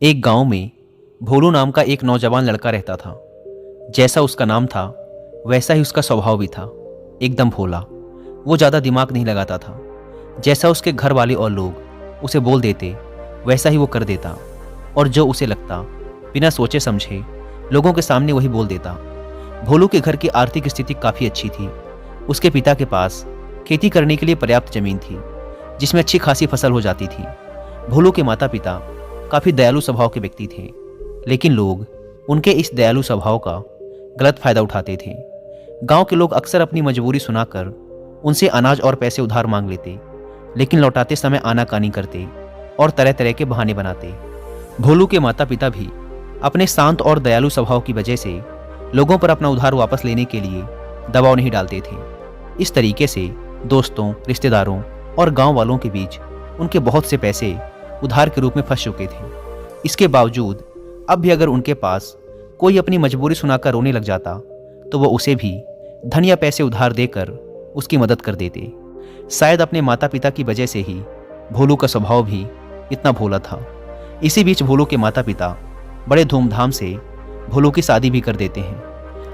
एक गांव में भोलू नाम का एक नौजवान लड़का रहता था। जैसा उसका नाम था वैसा ही उसका स्वभाव भी था, एकदम भोला। वो ज़्यादा दिमाग नहीं लगाता था। जैसा उसके घर वाले और लोग उसे बोल देते वैसा ही वो कर देता, और जो उसे लगता बिना सोचे समझे लोगों के सामने वही बोल देता। भोलू के घर की आर्थिक स्थिति काफ़ी अच्छी थी। उसके पिता के पास खेती करने के लिए पर्याप्त जमीन थी, जिसमें अच्छी खासी फसल हो जाती थी। भोलू के माता पिता काफ़ी दयालु स्वभाव के व्यक्ति थे, लेकिन लोग उनके इस दयालु स्वभाव का गलत फायदा उठाते थे। गांव के लोग अक्सर अपनी मजबूरी सुनाकर उनसे अनाज और पैसे उधार मांग लेते, लेकिन लौटाते समय आनाकानी करते और तरह तरह के बहाने बनाते। भोलू के माता पिता भी अपने शांत और दयालु स्वभाव की वजह से लोगों पर अपना उधार वापस लेने के लिए दबाव नहीं डालते थे। इस तरीके से दोस्तों, रिश्तेदारों और गांव वालों के बीच उनके बहुत से पैसे उधार के रूप में फंस चुके थे। इसके बावजूद अब भी अगर उनके पास कोई अपनी मजबूरी सुनाकर रोने लग जाता तो वो उसे भी धन या पैसे उधार देकर उसकी मदद कर देते। शायद अपने माता पिता की वजह से ही भोलू का स्वभाव भी इतना भोला था। इसी बीच भोलू के माता पिता बड़े धूमधाम से भोलू की शादी भी कर देते हैं,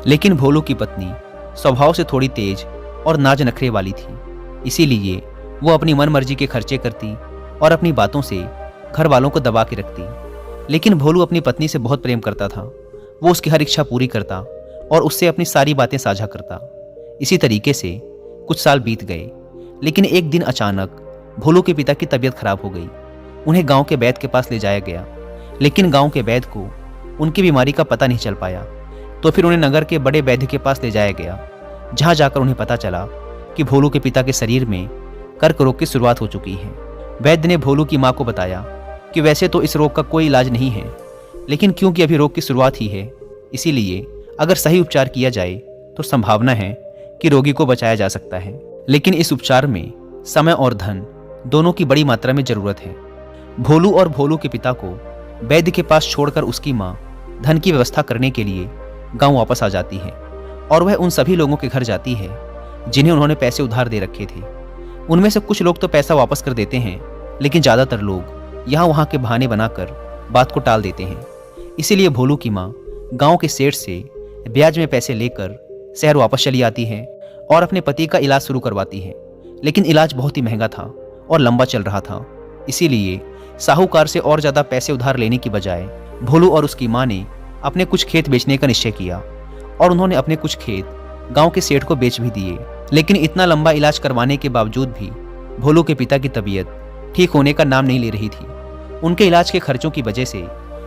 लेकिन भोलू की पत्नी स्वभाव से थोड़ी तेज और नाज नखरे वाली थी। इसीलिए वो अपनी मनमर्जी के खर्चे करती और अपनी बातों से घर वालों को दबा के रखती। लेकिन भोलू अपनी पत्नी से बहुत प्रेम करता था। वो उसकी हर इच्छा पूरी करता और उससे अपनी सारी बातें साझा करता। इसी तरीके से कुछ साल बीत गए, लेकिन एक दिन अचानक भोलू के पिता की तबीयत खराब हो गई। उन्हें गांव के वैद्य के पास ले जाया गया, लेकिन गांव के वैद्य को उनकी बीमारी का पता नहीं चल पाया। तो फिर उन्हें नगर के बड़े वैद्य के पास ले जाया गया, जहां जाकर उन्हें पता चला कि भोलू के पिता के शरीर में कर्क रोग की शुरुआत हो चुकी है। वैद्य ने भोलू की माँ को बताया कि वैसे तो इस रोग का कोई इलाज नहीं है, लेकिन क्योंकि अभी रोग की शुरुआत ही है, इसीलिए अगर सही उपचार किया जाए तो संभावना है कि रोगी को बचाया जा सकता है। लेकिन इस उपचार में समय और धन दोनों की बड़ी मात्रा में जरूरत है। भोलू और भोलू के पिता को वैद्य के पास छोड़कर उसकी माँ धन की व्यवस्था करने के लिए गांव वापस आ जाती है, और वह उन सभी लोगों के घर जाती है जिन्हें उन्होंने पैसे उधार दे रखे थे। उनमें से कुछ लोग तो पैसा वापस कर देते हैं, लेकिन ज़्यादातर लोग यहाँ वहाँ के बहाने बनाकर बात को टाल देते हैं। इसीलिए भोलू की माँ गांव के सेठ से ब्याज में पैसे लेकर शहर वापस चली आती है और अपने पति का इलाज शुरू करवाती है। लेकिन इलाज बहुत ही महंगा था और लंबा चल रहा था। इसीलिए साहूकार से और ज़्यादा पैसे उधार लेने की बजाय भोलू और उसकी माँ ने अपने कुछ खेत बेचने का निश्चय किया, और उन्होंने अपने कुछ खेत गांव के सेठ को बेच भी दिए। लेकिन इतना लंबा इलाज करवाने के बावजूद भी भोलू के पिता की तबीयत ठीक होने का नाम नहीं ले रही थी। उनके इलाज के खर्चों की वजह से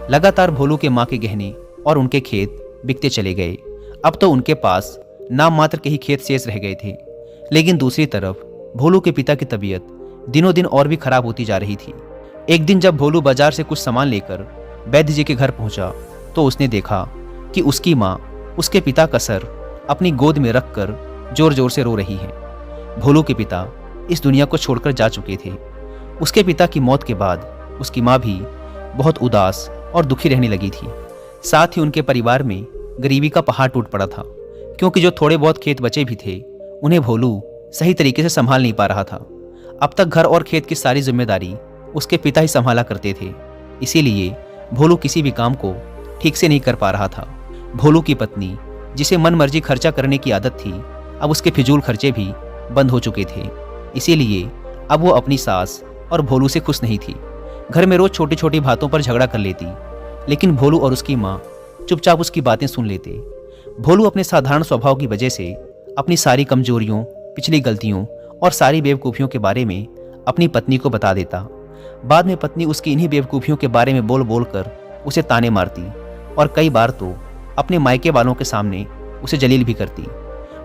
लगातार भोलू के माँ के गहने और उनके खेत बिकते चले गए। अब तो उनके पास नाम मात्र के ही खेत शेष रह गए थे। लेकिन दूसरी तरफ भोलू के पिता की तबीयत दिनों दिन और भी खराब होती जा रही थी। एक दिन जब भोलू बाजार से कुछ सामान लेकर वैद्य जी के घर पहुंचा तो उसने देखा कि उसकी माँ उसके पिता का सर अपनी गोद में रखकर जोर जोर से रो रही है। भोलू के पिता इस दुनिया को छोड़कर जा चुके थे। उसके पिता की मौत के बाद उसकी माँ भी बहुत उदास और दुखी रहने लगी थी। साथ ही उनके परिवार में गरीबी का पहाड़ टूट पड़ा था, क्योंकि जो थोड़े बहुत खेत बचे भी थे उन्हें भोलू सही तरीके से संभाल नहीं पा रहा था। अब तक घर और खेत की सारी जिम्मेदारी उसके पिता ही संभाला करते थे। इसीलिए भोलू किसी भी काम को ठीक से नहीं कर पा रहा था। भोलू की पत्नी, जिसे मन मर्जी खर्चा करने की आदत थी, अब उसके फिजूल खर्चे भी बंद हो चुके थे। इसीलिए अब वो अपनी सास और भोलू से खुश नहीं थी। घर में रोज छोटी छोटी बातों पर झगड़ा कर लेती, लेकिन भोलू और उसकी माँ चुपचाप उसकी बातें सुन लेते। भोलू अपने साधारण स्वभाव की वजह से अपनी सारी कमजोरियों, पिछली गलतियों और सारी बेवकूफ़ियों के बारे में अपनी पत्नी को बता देता। बाद में पत्नी उसकी इन्हीं बेवकूफ़ियों के बारे में बोल बोल कर उसे ताने मारती, और कई बार तो अपने मायके वालों के सामने उसे जलील भी करती।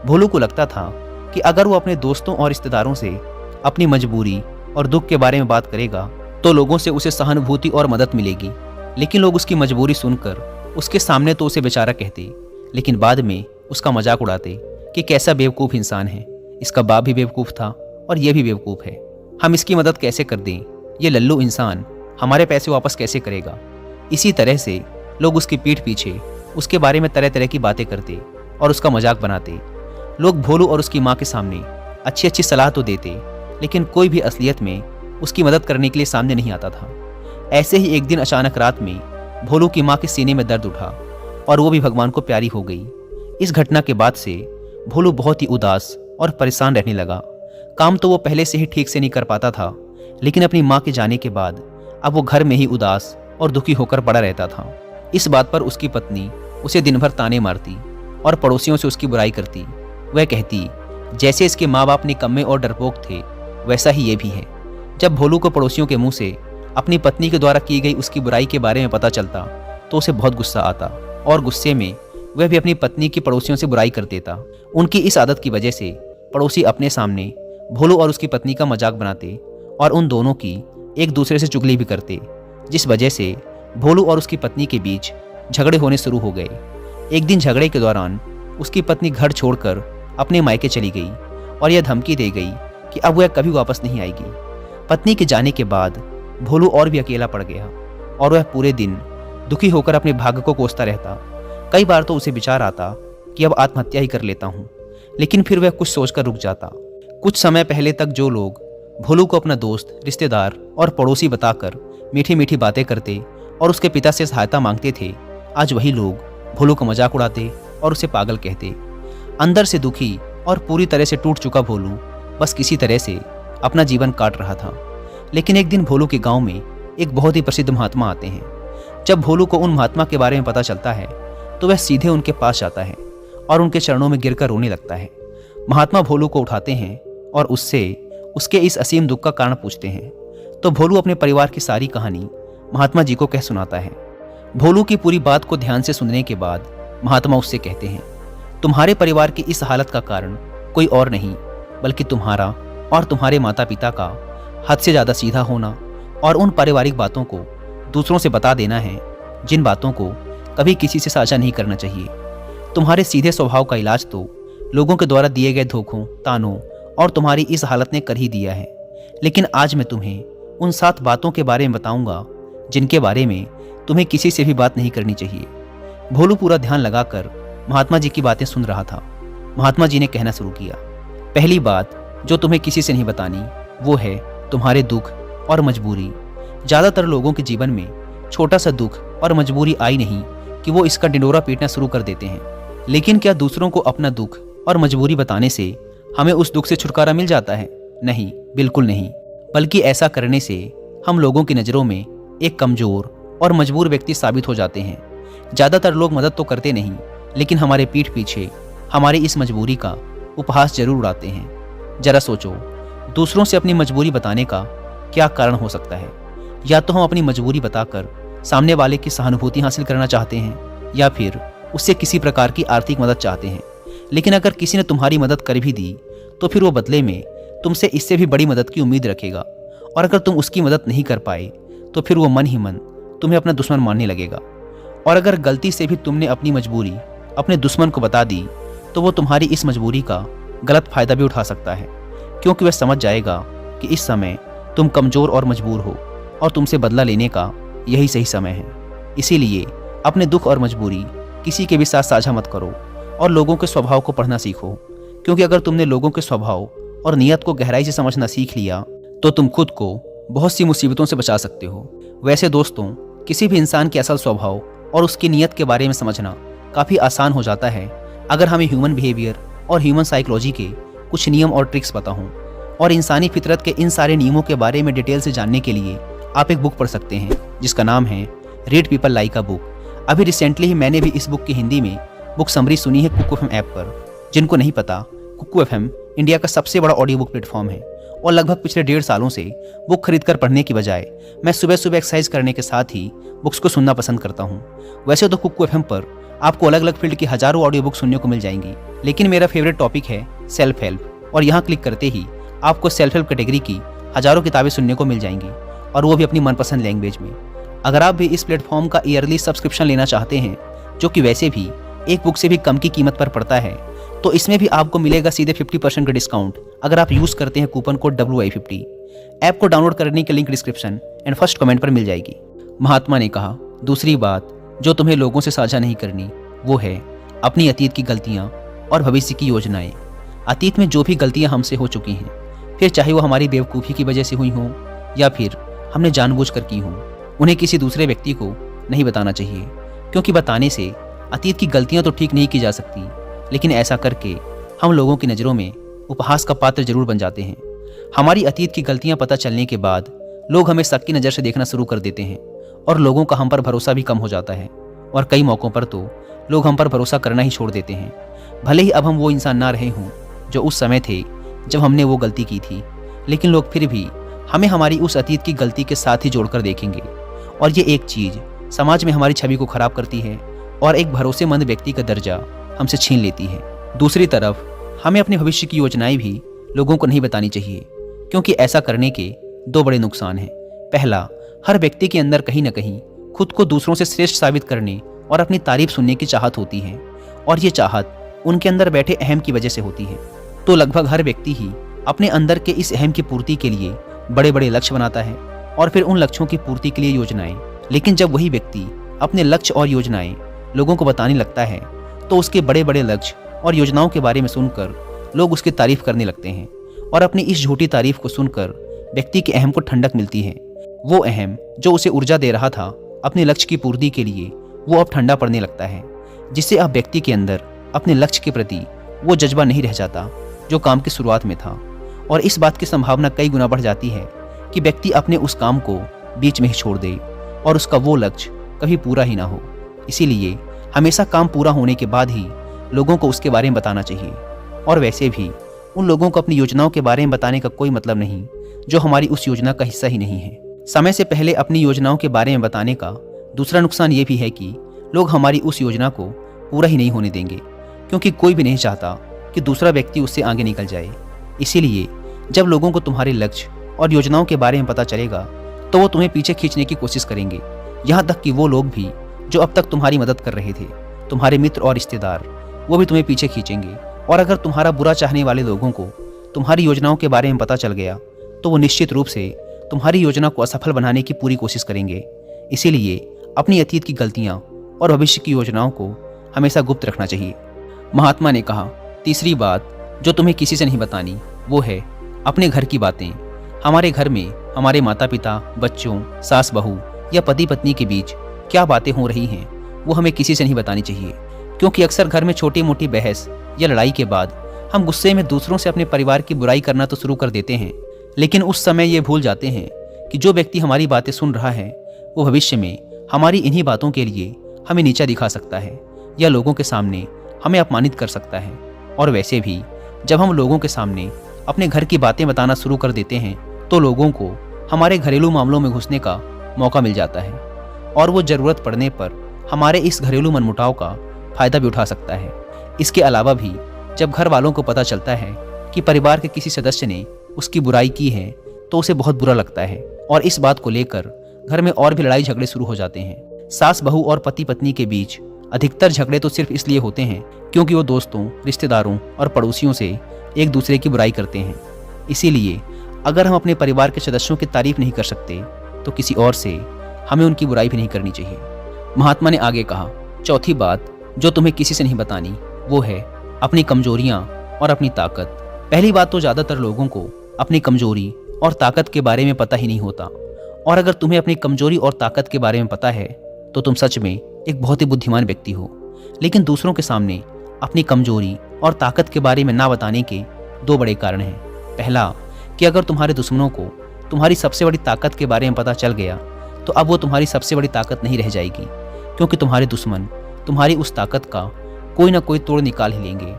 भोलू को लगता था कि अगर वो अपने दोस्तों और रिश्तेदारों से अपनी मजबूरी और दुख के बारे में बात करेगा तो लोगों से उसे सहानुभूति और मदद मिलेगी। लेकिन लोग उसकी मजबूरी सुनकर उसके सामने तो उसे बेचारा कहते, लेकिन बाद में उसका मजाक उड़ाते कि कैसा बेवकूफ़ इंसान है, इसका बाप भी बेवकूफ़ था और ये भी बेवकूफ़ है, हम इसकी मदद कैसे कर दें, ये लल्लू इंसान हमारे पैसे वापस कैसे करेगा। इसी तरह से लोग उसकी पीठ पीछे उसके बारे में तरह तरह की बातें करते और उसका मजाक बनाते। लोग भोलू और उसकी माँ के सामने अच्छी अच्छी सलाह तो देते, लेकिन कोई भी असलियत में उसकी मदद करने के लिए सामने नहीं आता था। ऐसे ही एक दिन अचानक रात में भोलू की माँ के सीने में दर्द उठा और वो भी भगवान को प्यारी हो गई। इस घटना के बाद से भोलू बहुत ही उदास और परेशान रहने लगा। काम तो वो पहले से ही ठीक से नहीं कर पाता था, लेकिन अपनी माँ के जाने के बाद अब वो घर में ही उदास और दुखी होकर पड़ा रहता था। इस बात पर उसकी पत्नी उसे दिन भर ताने मारती और पड़ोसियों से उसकी बुराई करती। वह कहती, जैसे इसके माँ बाप निकम्मे और डरपोक थे, वैसा ही ये भी है। जब भोलू को पड़ोसियों के मुंह से अपनी पत्नी के द्वारा की गई उसकी बुराई के बारे में पता चलता तो उसे बहुत गुस्सा आता और गुस्से में वह भी अपनी पत्नी की पड़ोसियों से बुराई कर देता। उनकी इस आदत की वजह से पड़ोसी अपने सामने भोलू और उसकी पत्नी का मजाक बनाते और उन दोनों की एक दूसरे से चुगली भी करते, जिस वजह से भोलू और उसकी पत्नी के बीच झगड़े होने शुरू हो गए। एक दिन झगड़े के दौरान उसकी पत्नी घर छोड़कर अपने मायके चली गई और यह धमकी दे गई कि अब वह कभी वापस नहीं आएगी। पत्नी के जाने के बाद भोलू और भी अकेला पड़ गया और वह पूरे दिन दुखी होकर अपने भाग्य को कोसता रहता। कई बार तो उसे विचार आता कि अब आत्महत्या ही कर लेता हूँ, लेकिन फिर वह कुछ सोचकर रुक जाता। कुछ समय पहले तक जो लोग भोलू को अपना दोस्त, रिश्तेदार और पड़ोसी बताकर मीठी मीठी बातें करते और उसके पिता से सहायता मांगते थे, आज वही लोग भोलू का मजाक उड़ाते और उसे पागल कहते। अंदर से दुखी और पूरी तरह से टूट चुका भोलू बस किसी तरह से अपना जीवन काट रहा था। लेकिन एक दिन भोलू के गांव में एक बहुत ही प्रसिद्ध महात्मा आते हैं। जब भोलू को उन महात्मा के बारे में पता चलता है तो वह सीधे उनके पास जाता है और उनके चरणों में गिरकर रोने लगता है। महात्मा भोलू को उठाते हैं और उससे उसके इस असीम दुख का कारण पूछते हैं। तो भोलू अपने परिवार की सारी कहानी महात्मा जी को कह सुनाता है। भोलू की पूरी बात को ध्यान से सुनने के बाद महात्मा उससे कहते हैं, तुम्हारे परिवार की इस हालत का कारण कोई और नहीं बल्कि तुम्हारा और तुम्हारे माता पिता का हद से ज़्यादा सीधा होना और उन पारिवारिक बातों को दूसरों से बता देना है जिन बातों को कभी किसी से साझा नहीं करना चाहिए। तुम्हारे सीधे स्वभाव का इलाज तो लोगों के द्वारा दिए गए धोखों, तानों और तुम्हारी इस हालत ने कर ही दिया है। लेकिन आज मैं तुम्हें उन 7 बातों के बारे में बताऊंगा जिनके बारे में तुम्हें किसी से भी बात नहीं करनी चाहिए। भोलू पूरा ध्यान लगाकर महात्मा जी की बातें सुन रहा था। महात्मा जी ने कहना शुरू किया, पहली बात जो तुम्हें किसी से नहीं बतानी वो है तुम्हारे दुख और मजबूरी। ज़्यादातर लोगों के जीवन में छोटा सा दुख और मजबूरी आई नहीं कि वो इसका ढिंढोरा पीटना शुरू कर देते हैं। लेकिन क्या दूसरों को अपना दुख और मजबूरी बताने से हमें उस दुख से छुटकारा मिल जाता है? नहीं, बिल्कुल नहीं। बल्कि ऐसा करने से हम लोगों की नज़रों में एक कमज़ोर और मजबूर व्यक्ति साबित हो जाते हैं। ज़्यादातर लोग मदद तो करते नहीं, लेकिन हमारे पीठ पीछे हमारी इस मजबूरी का उपहास जरूर उड़ाते हैं। जरा सोचो, दूसरों से अपनी मजबूरी बताने का क्या कारण हो सकता है? या तो हम अपनी मजबूरी बताकर सामने वाले की सहानुभूति हासिल करना चाहते हैं, या फिर उससे किसी प्रकार की आर्थिक मदद चाहते हैं। लेकिन अगर किसी ने तुम्हारी मदद कर भी दी तो फिर वो बदले में तुमसे इससे भी बड़ी मदद की उम्मीद रखेगा, और अगर तुम उसकी मदद नहीं कर पाए तो फिर वो मन ही मन तुम्हें अपना दुश्मन मानने लगेगा। और अगर गलती से भी तुमने अपनी मजबूरी अपने दुश्मन को बता दी तो वो तुम्हारी इस मजबूरी का गलत फायदा भी उठा सकता है, क्योंकि वह समझ जाएगा कि इस समय तुम कमज़ोर और मजबूर हो और तुमसे बदला लेने का यही सही समय है। इसीलिए अपने दुख और मजबूरी किसी के भी साथ साझा मत करो और लोगों के स्वभाव को पढ़ना सीखो, क्योंकि अगर तुमने लोगों के स्वभाव और नियत को गहराई से समझना सीख लिया तो तुम खुद को बहुत सी मुसीबतों से बचा सकते हो। वैसे दोस्तों, किसी भी इंसान के असल स्वभाव और उसकी नियत के बारे में समझना काफ़ी आसान हो जाता है अगर हमें ह्यूमन बिहेवियर और ह्यूमन साइकोलॉजी के कुछ नियम और ट्रिक्स पता हों। और इंसानी फितरत के इन सारे नियमों के बारे में डिटेल से जानने के लिए आप एक बुक पढ़ सकते हैं जिसका नाम है read people like a book. अभी रिसेंटली ही मैंने भी इस बुक की हिंदी में बुक समरी सुनी है कुकू एफएम ऐप पर। जिनको नहीं पता, कुकू एफएम इंडिया का सबसे बड़ा ऑडियो बुक प्लेटफॉर्म है और लगभग पिछले 1.5 सालों से बुक खरीदकर पढ़ने की बजाय मैं सुबह सुबह एक्सरसाइज करने के साथ ही बुक्स को सुनना पसंद करता हूँ। वैसे तो कुकू एफएम पर आपको अलग अलग फील्ड की हजारों ऑडियो बुक सुनने को मिल जाएंगी, लेकिन मेरा फेवरेट टॉपिक है सेल्फ हेल्प, और यहाँ क्लिक करते ही आपको सेल्फ हेल्प कैटेगरी की हजारों किताबें सुनने को मिल जाएंगी, और वो भी अपनी मनपसंद लैंग्वेज में। अगर आप भी इस प्लेटफॉर्म का ईयरली सब्सक्रिप्शन लेना चाहते हैं, जो कि वैसे भी एक बुक से भी कम की कीमत पर पड़ता है, तो इसमें भी आपको मिलेगा सीधे 50% का डिस्काउंट अगर आप यूज़ करते हैं कूपन कोड WI50। ऐप को डाउनलोड करने की link description and first comment पर मिल जाएगी। महात्मा ने कहा, दूसरी बात जो तुम्हें लोगों से साझा नहीं करनी वो है अपनी अतीत की गलतियाँ और भविष्य की योजनाएं। अतीत में जो भी गलतियाँ हमसे हो चुकी हैं, फिर चाहे वो हमारी बेवकूफ़ी की वजह से हुई हों या फिर हमने जानबूझकर की हों, उन्हें किसी दूसरे व्यक्ति को नहीं बताना चाहिए, क्योंकि बताने से अतीत की गलतियां तो ठीक नहीं की जा सकती, लेकिन ऐसा करके हम लोगों की नज़रों में उपहास का पात्र जरूर बन जाते हैं। हमारी अतीत की गलतियां पता चलने के बाद लोग हमें शक की नज़र से देखना शुरू कर देते हैं और लोगों का हम पर भरोसा भी कम हो जाता है, और कई मौक़ों पर तो लोग हम पर भरोसा करना ही छोड़ देते हैं। भले ही अब हम वो इंसान ना रहे हों जो उस समय थे जब हमने वो गलती की थी, लेकिन लोग फिर भी हमें हमारी उस अतीत की गलती के साथ ही जोड़कर देखेंगे, और ये एक चीज़ समाज में हमारी छवि को खराब करती है और एक भरोसेमंद व्यक्ति का दर्जा हमसे छीन लेती है। दूसरी तरफ हमें अपने भविष्य की योजनाएं भी लोगों को नहीं बतानी चाहिए, क्योंकि ऐसा करने के दो बड़े नुकसान हैं। पहला, हर व्यक्ति के अंदर कहीं ना कहीं खुद को दूसरों से श्रेष्ठ साबित करने और अपनी तारीफ सुनने की चाहत होती है, और ये चाहत उनके अंदर बैठे अहम की वजह से होती है। तो लगभग हर व्यक्ति ही अपने अंदर के इस अहम की पूर्ति के लिए बड़े बड़े लक्ष्य बनाता है और फिर उन लक्ष्यों की पूर्ति के लिए योजनाएं। लेकिन जब वही व्यक्ति अपने लक्ष्य और योजनाएं लोगों को बताने लगता है, तो उसके बड़े बड़े लक्ष्य और योजनाओं के बारे में सुनकर लोग उसकी तारीफ करने लगते हैं, और अपनी इस झूठी तारीफ को सुनकर व्यक्ति के अहम को ठंडक मिलती है। वो अहम जो उसे ऊर्जा दे रहा था अपने लक्ष्य की पूर्ति के लिए, वो अब ठंडा पड़ने लगता है, जिससे अब व्यक्ति के अंदर अपने लक्ष्य के प्रति वो जज्बा नहीं रह जाता जो काम की शुरुआत में था। और इस बात की संभावना कई गुना बढ़ जाती है कि व्यक्ति अपने उस काम को बीच में ही छोड़ दे और उसका वो लक्ष्य कभी पूरा ही ना हो। इसीलिए हमेशा काम पूरा होने के बाद ही लोगों को उसके बारे में बताना चाहिए। और वैसे भी उन लोगों को अपनी योजनाओं के बारे में बताने का कोई मतलब नहीं जो हमारी उस योजना का हिस्सा ही नहीं है। समय से पहले अपनी योजनाओं के बारे में बताने का दूसरा नुकसान ये भी है कि लोग हमारी उस योजना को पूरा ही नहीं होने देंगे, क्योंकि कोई भी नहीं चाहता कि दूसरा व्यक्ति उससे आगे निकल जाए। इसीलिए जब लोगों को तुम्हारे लक्ष्य और योजनाओं के बारे में पता चलेगा, तो वो तुम्हें पीछे खींचने की कोशिश करेंगे। यहाँ तक कि वो लोग भी जो अब तक तुम्हारी मदद कर रहे थे, तुम्हारे मित्र और रिश्तेदार, वो भी तुम्हें पीछे खींचेंगे। और अगर तुम्हारा बुरा चाहने वाले लोगों को तुम्हारी योजनाओं के बारे में पता चल गया, तो वो निश्चित रूप से तुम्हारी योजना को असफल बनाने की पूरी कोशिश करेंगे। इसीलिए अपनी अतीत की गलतियाँ और भविष्य की योजनाओं को हमेशा गुप्त रखना चाहिए। महात्मा ने कहा, तीसरी बात जो तुम्हें किसी से नहीं बतानी वो है अपने घर की बातें। हमारे घर में हमारे माता पिता, बच्चों, सास बहू या पति पत्नी के बीच क्या बातें हो रही हैं वो हमें किसी से नहीं बतानी चाहिए, क्योंकि अक्सर घर में छोटी मोटी बहस या लड़ाई के बाद हम गुस्से में दूसरों से अपने परिवार की बुराई करना तो शुरू कर देते हैं, लेकिन उस समय ये भूल जाते हैं कि जो व्यक्ति हमारी बातें सुन रहा है वो भविष्य में हमारी इन्हीं बातों के लिए हमें नीचा दिखा सकता है या लोगों के सामने हमें अपमानित कर सकता है। और वैसे भी जब हम लोगों के सामने अपने घर की बातें बताना शुरू कर देते हैं, तो लोगों को हमारे घरेलू मामलों में घुसने का मौका मिल जाता है, और वो ज़रूरत पड़ने पर हमारे इस घरेलू मनमुटाव का फ़ायदा भी उठा सकता है। इसके अलावा भी जब घर वालों को पता चलता है कि परिवार के किसी सदस्य ने उसकी बुराई की है, तो उसे बहुत बुरा लगता है, और इस बात को लेकर घर में और भी लड़ाई झगड़े शुरू हो जाते हैं। सास बहू और पति पत्नी के बीच अधिकतर झगड़े तो सिर्फ इसलिए होते हैं क्योंकि वो दोस्तों, रिश्तेदारों और पड़ोसियों से एक दूसरे की बुराई करते हैं। इसीलिए अगर हम अपने परिवार के सदस्यों की तारीफ नहीं कर सकते, तो किसी और से हमें उनकी बुराई भी नहीं करनी चाहिए। महात्मा ने आगे कहा, चौथी बात जो तुम्हें किसी से नहीं बतानी वो है अपनी कमजोरियां और अपनी ताकत। पहली बात तो ज़्यादातर लोगों को अपनी कमजोरी और ताकत के बारे में पता ही नहीं होता, और अगर तुम्हें अपनी कमजोरी और ताकत के बारे में पता है तो तुम सच में एक बहुत ही बुद्धिमान व्यक्ति हो। लेकिन दूसरों के सामने अपनी कमजोरी और ताकत के बारे में ना बताने के दो बड़े कारण हैं। पहला, कि अगर तुम्हारे दुश्मनों को तुम्हारी सबसे बड़ी ताकत के बारे में पता चल गया, तो अब वो तुम्हारी सबसे बड़ी ताकत नहीं रह जाएगी, क्योंकि तुम्हारे दुश्मन तुम्हारी उस ताकत का कोई ना कोई तोड़ निकाल ही लेंगे।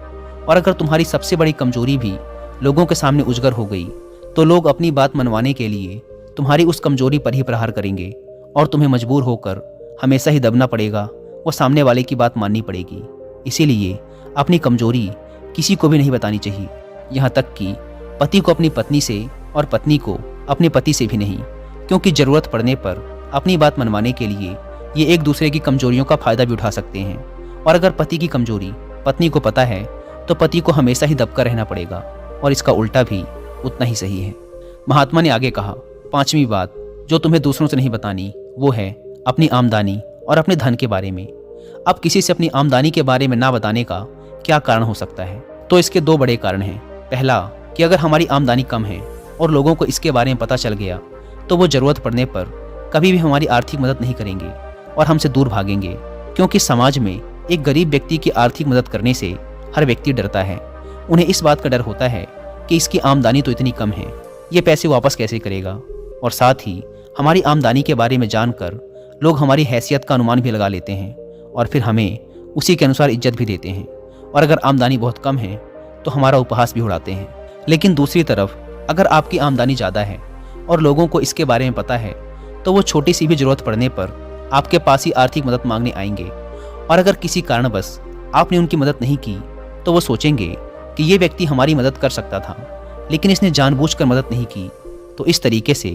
और अगर तुम्हारी सबसे बड़ी कमजोरी भी लोगों के सामने उजागर हो गई, तो लोग अपनी बात मनवाने के लिए तुम्हारी उस कमजोरी पर ही प्रहार करेंगे, और तुम्हें मजबूर होकर हमेशा ही दबना पड़ेगा और सामने वाले की बात माननी पड़ेगी। इसीलिए अपनी कमजोरी किसी को भी नहीं बतानी चाहिए, यहाँ तक कि पति को अपनी पत्नी से और पत्नी को अपने पति से भी नहीं, क्योंकि ज़रूरत पड़ने पर अपनी बात मनवाने के लिए ये एक दूसरे की कमजोरियों का फ़ायदा भी उठा सकते हैं। और अगर पति की कमजोरी पत्नी को पता है, तो पति को हमेशा ही दबकर रहना पड़ेगा, और इसका उल्टा भी उतना ही सही है। महात्मा ने आगे कहा, पांचवी बात जो तुम्हें दूसरों से नहीं बतानी वो है अपनी आमदनी और अपने धन के बारे में। अब किसी से अपनी आमदनी के बारे में ना बताने का क्या कारण हो सकता है? तो इसके दो बड़े कारण हैं। पहला, कि अगर हमारी आमदनी कम है और लोगों को इसके बारे में पता चल गया, तो वो ज़रूरत पड़ने पर कभी भी हमारी आर्थिक मदद नहीं करेंगे और हमसे दूर भागेंगे, क्योंकि समाज में एक गरीब व्यक्ति की आर्थिक मदद करने से हर व्यक्ति डरता है। उन्हें इस बात का डर होता है कि इसकी आमदनी तो इतनी कम है, ये पैसे वापस कैसे करेगा। और साथ ही हमारी आमदनी के बारे में जानकर लोग हमारी हैसियत का अनुमान भी लगा लेते हैं और फिर हमें उसी के अनुसार इज्जत भी देते हैं, और अगर आमदनी बहुत कम है तो हमारा उपहास भी उड़ाते हैं। लेकिन दूसरी तरफ अगर आपकी आमदनी ज़्यादा है और लोगों को इसके बारे में पता है, तो वो छोटी सी भी ज़रूरत पड़ने पर आपके पास ही आर्थिक मदद मांगने आएंगे। और अगर किसी कारणवश आपने उनकी मदद नहीं की तो वो सोचेंगे कि ये व्यक्ति हमारी मदद कर सकता था, लेकिन इसने जानबूझकर मदद नहीं की। तो इस तरीके से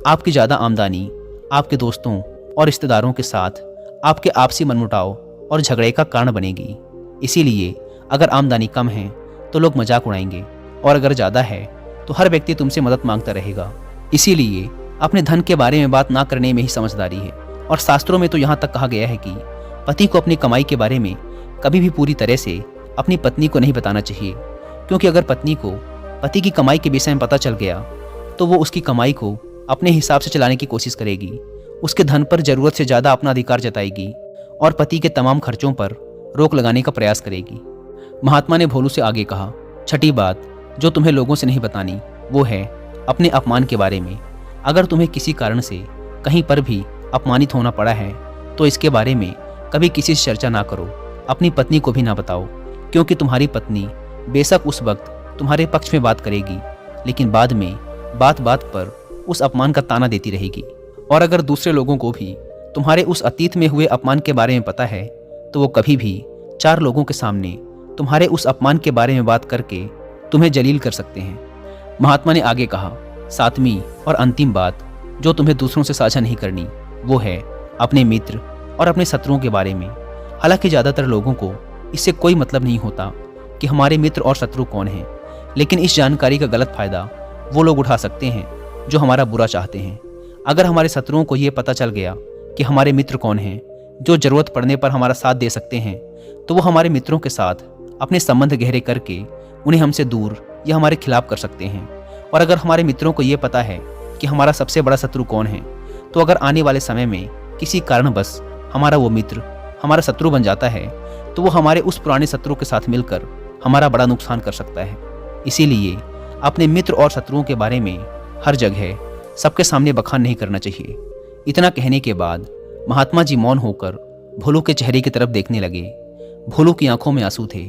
आपकी ज़्यादा आमदनी आपके दोस्तों और रिश्तेदारों के साथ आपके आपसी मनमुटाव और झगड़े का कारण बनेगी। इसीलिए अगर आमदनी कम है तो लोग मजाक उड़ाएंगे, और अगर ज़्यादा है तो हर व्यक्ति तुमसे मदद मांगता रहेगा। इसीलिए अपने धन के बारे में बात ना करने में ही समझदारी है। और शास्त्रों में तो यहाँ तक कहा गया है कि पति को अपनी कमाई के बारे में कभी भी पूरी तरह से अपनी पत्नी को नहीं बताना चाहिए, क्योंकि अगर पत्नी को पति की कमाई के विषय में पता चल गया तो वो उसकी कमाई को अपने हिसाब से चलाने की कोशिश करेगी, उसके धन पर ज़रूरत से ज़्यादा अपना अधिकार जताएगी और पति के तमाम खर्चों पर रोक लगाने का प्रयास करेगी। महात्मा ने भोलू से आगे कहा, छठी बात जो तुम्हें लोगों से नहीं बतानी वो है अपने अपमान के बारे में। अगर तुम्हें किसी कारण से कहीं पर भी अपमानित होना पड़ा है तो इसके बारे में कभी किसी से चर्चा ना करो, अपनी पत्नी को भी ना बताओ, क्योंकि तुम्हारी पत्नी बेशक उस वक्त तुम्हारे पक्ष में बात करेगी, लेकिन बाद में बात बात पर उस अपमान का ताना देती रहेगी। और अगर दूसरे लोगों को भी तुम्हारे उस अतीत में हुए अपमान के बारे में पता है तो वो कभी भी 4 लोगों के सामने तुम्हारे उस अपमान के बारे में बात करके तुम्हें जलील कर सकते हैं। महात्मा ने आगे कहा, 7वीं और अंतिम बात जो तुम्हें दूसरों से साझा नहीं करनी वो है अपने मित्र और अपने शत्रुओं के बारे में। हालांकि ज़्यादातर लोगों को इससे कोई मतलब नहीं होता कि हमारे मित्र और शत्रु कौन हैं, लेकिन इस जानकारी का गलत फ़ायदा वो लोग उठा सकते हैं जो हमारा बुरा चाहते हैं। अगर हमारे शत्रुओं को ये पता चल गया कि हमारे मित्र कौन हैं जो ज़रूरत पड़ने पर हमारा साथ दे सकते हैं, तो वो हमारे मित्रों के साथ अपने संबंध गहरे करके उन्हें हमसे दूर या हमारे खिलाफ कर सकते हैं। और अगर हमारे मित्रों को ये पता है कि हमारा सबसे बड़ा शत्रु कौन है, तो अगर आने वाले समय में किसी कारणवश हमारा वो मित्र हमारा शत्रु बन जाता है तो वो हमारे उस पुराने शत्रु के साथ मिलकर हमारा बड़ा नुकसान कर सकता है। इसीलिए अपने मित्र और शत्रुओं के बारे में हर जगह सबके सामने बखान नहीं करना चाहिए। इतना कहने के बाद महात्मा जी मौन होकर भोलू के चेहरे की तरफ देखने लगे। भोलू की आंखों में आंसू थे,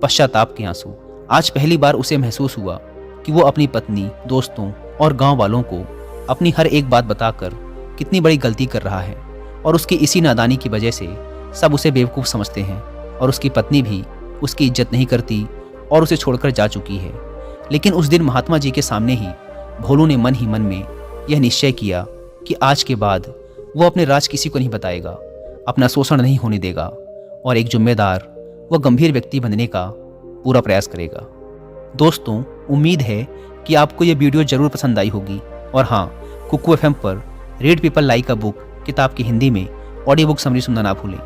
पश्चाताप के आंसू। आज पहली बार उसे महसूस हुआ कि वो अपनी पत्नी, दोस्तों और गांव वालों को अपनी हर एक बात बताकर कितनी बड़ी गलती कर रहा है, और उसकी इसी नादानी की वजह से सब उसे बेवकूफ़ समझते हैं और उसकी पत्नी भी उसकी इज्जत नहीं करती और उसे छोड़कर जा चुकी है। लेकिन उस दिन महात्मा जी के सामने ही भोलू ने मन ही मन में यह निश्चय किया कि आज के बाद वो अपने राज किसी को नहीं बताएगा, अपना शोषण नहीं होने देगा और एक जिम्मेदार व गंभीर व्यक्ति बनने का पूरा प्रयास करेगा। दोस्तों, उम्मीद है कि आपको ये वीडियो ज़रूर पसंद आई होगी। और हाँ, कुकू FM पर read people like a book किताब की हिंदी में ऑडियो बुक समरी सुनना ना भूलें।